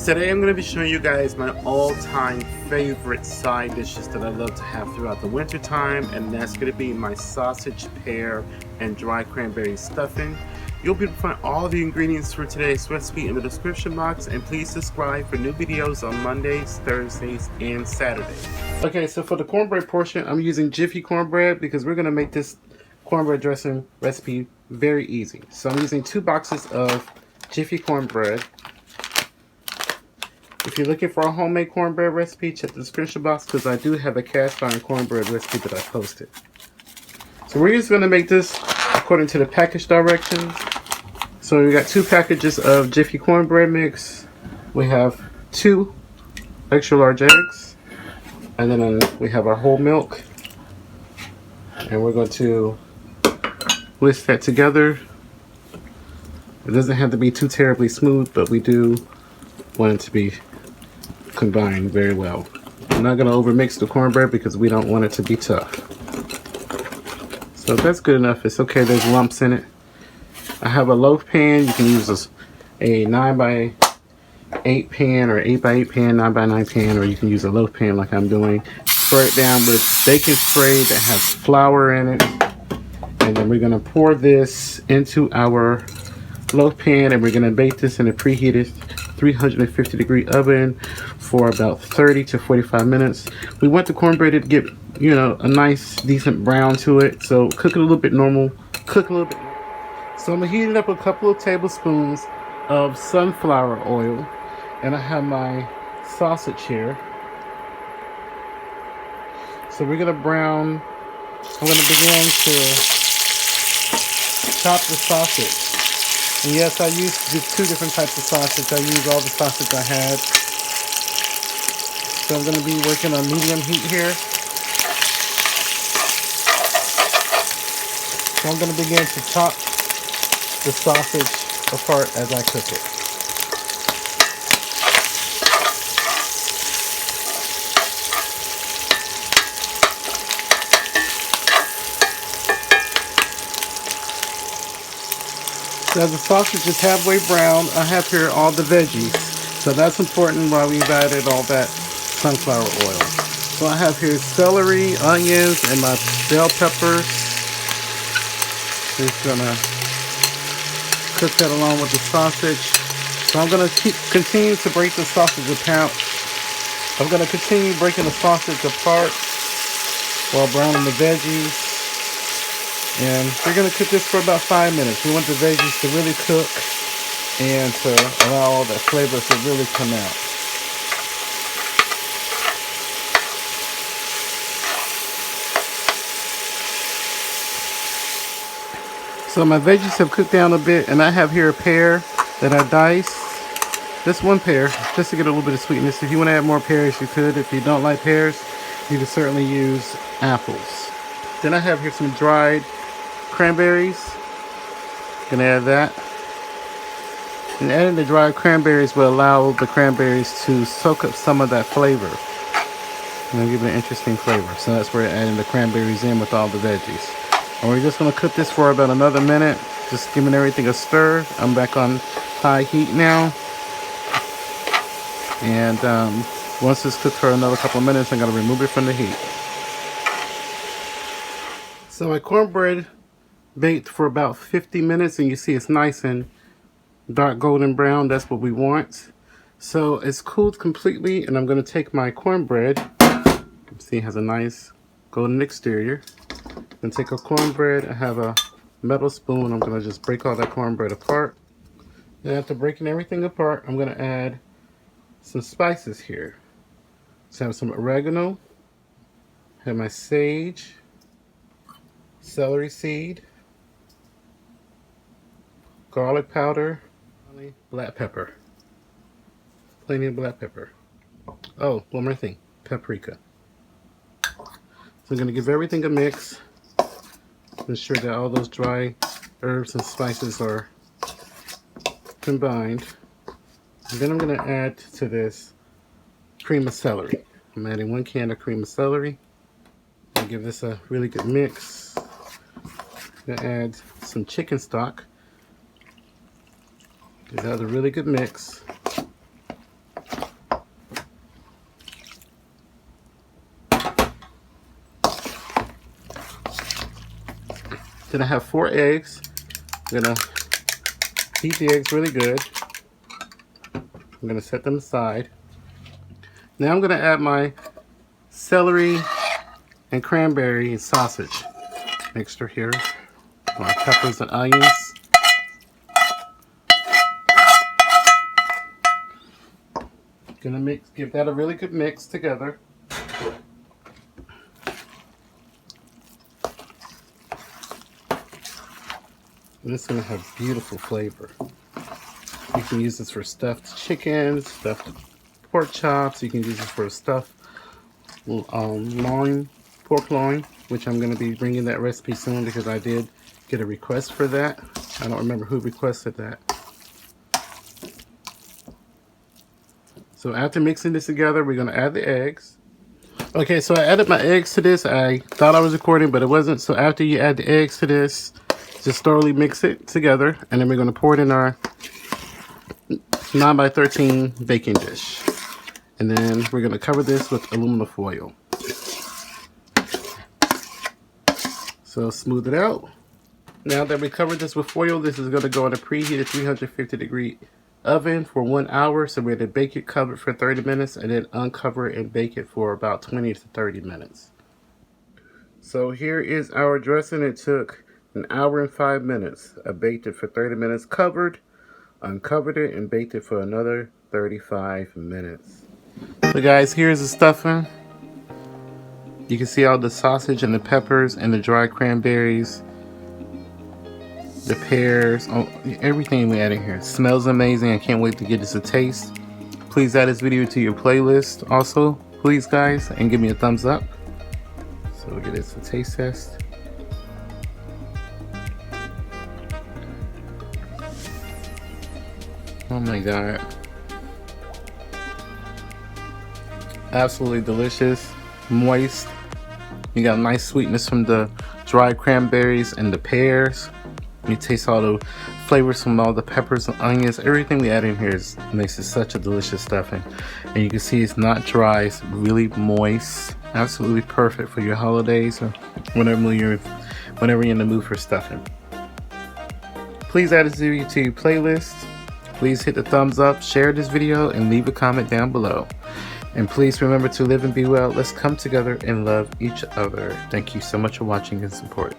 Today I'm going to be showing you guys my all-time favorite side dishes that I love to have throughout the winter time, and that's going to be my sausage, pear, and dry cranberry stuffing. You'll be able to find all the ingredients for today's recipe in the description box, and please subscribe for new videos on Mondays, Thursdays, and Saturdays. Okay, so for the cornbread portion, I'm using Jiffy cornbread because we're going to make this cornbread dressing recipe very easy. So I'm using 2 boxes of Jiffy cornbread. If you're looking for a homemade cornbread recipe, check the description box because I do have a cast iron cornbread recipe that I posted. So we're just going to make this according to the package directions. So we got 2 packages of Jiffy cornbread mix. We have 2 extra large eggs, and then we have our whole milk. And we're going to whisk that together. It doesn't have to be too terribly smooth, but we do want it to be combined very well. I'm not going to overmix the cornbread because we don't want it to be tough. So if that's good enough, it's okay. There's lumps in it. I have a loaf pan. You can use a 9x8 pan or 8x8 pan, 9x9 pan, or you can use a loaf pan like I'm doing. Spray it down with baking spray that has flour in it. And then we're going to pour this into our loaf pan, and we're going to bake this in a preheated 350 degree oven for about 30 to 45 minutes. We want the cornbread to get, you know, a nice decent brown to it, so cook it a little bit normal. Cook a little bit. So I'm heating up a couple of tablespoons of sunflower oil, and I have my sausage here. So we're gonna brown. I'm gonna begin to chop the sausage. And yes, I used just 2 different types of sausage. I used all the sausage I had. So I'm going to be working on medium heat here. So I'm going to begin to chop the sausage apart as I cook it. So as the sausage is halfway brown, I have here all the veggies. So that's important while we've added all that sunflower oil. So I have here celery, onions, and my bell peppers. Just gonna cook that along with the sausage. So I'm gonna continue to break the sausage apart. I'm gonna continue breaking the sausage apart while browning the veggies. And we're going to cook this for about 5 minutes. We want the veggies to really cook and to allow all that flavor to really come out. So my veggies have cooked down a bit, and I have here a pear that I diced. Just 1 pear, just to get a little bit of sweetness. If you want to add more pears, you could. If you don't like pears, you can certainly use apples. Then I have here some dried cranberries. Gonna add that. And adding the dried cranberries will allow the cranberries to soak up some of that flavor. And it'll give it an interesting flavor. So that's where adding the cranberries in with all the veggies. And we're just gonna cook this for about another minute. Just giving everything a stir. I'm back on high heat now. And once it's cooked for another couple of minutes, I'm gonna remove it from the heat. So my cornbread baked for about 50 minutes, and you see it's nice and dark golden brown. That's what we want. So it's cooled completely, and I'm going to take my cornbread. You can see it has a nice golden exterior. I'm going to take a cornbread. I have a metal spoon. I'm going to just break all that cornbread apart. Then after breaking everything apart, I'm going to add some spices here. So I have some oregano, I have my sage, celery seed, garlic powder, black pepper, plenty of black pepper. Oh, one more thing, paprika. So I'm going to give everything a mix. Ensure that all those dry herbs and spices are combined. And then I'm going to add to this cream of celery. I'm adding 1 can of cream of celery. I'll give this a really good mix. I'm going to add some chicken stock. Give that a really good mix. Then I have 4 eggs. I'm gonna beat the eggs really good. I'm gonna set them aside. Now I'm gonna add my celery and cranberry and sausage mixture here. My peppers and onions. Gonna give that a really good mix together. And it's gonna have beautiful flavor. You can use this for stuffed chicken, stuffed pork chops. You can use this for stuffed pork loin, which I'm gonna be bringing that recipe soon because I did get a request for that. I don't remember who requested that. So after mixing this together, we're gonna add the eggs. Okay, so I added my eggs to this. I thought I was recording, but it wasn't. So after you add the eggs to this, just thoroughly mix it together, and then we're gonna pour it in our 9x13 baking dish. And then we're gonna cover this with aluminum foil. So smooth it out. Now that we covered this with foil, this is gonna go in a preheated 350-degree oven for 1 hour. So we're going to bake it covered for 30 minutes and then uncover it and bake it for about 20 to 30 minutes. So here is our dressing. It took 1 hour and 5 minutes. I baked it for 30 minutes covered, uncovered it, and baked it for another 35 minutes. So guys, here's the stuffing. You can see all the sausage and the peppers and the dried cranberries, the pears, everything we add in here. It smells amazing. I can't wait to get this a taste. Please add this video to your playlist also, please guys, and give me a thumbs up. So we'll get this a taste test. Oh my god. Absolutely delicious, moist. You got a nice sweetness from the dried cranberries and the pears. You taste all the flavors from all the peppers and onions. Everything we add in here makes it such a delicious stuffing. And you can see it's not dry, it's really moist. Absolutely perfect for your holidays or whenever you're in the mood for stuffing. Please add this video to your playlist. Please hit the thumbs up, share this video, and leave a comment down below. And please remember to live and be well. Let's come together and love each other. Thank you so much for watching and support.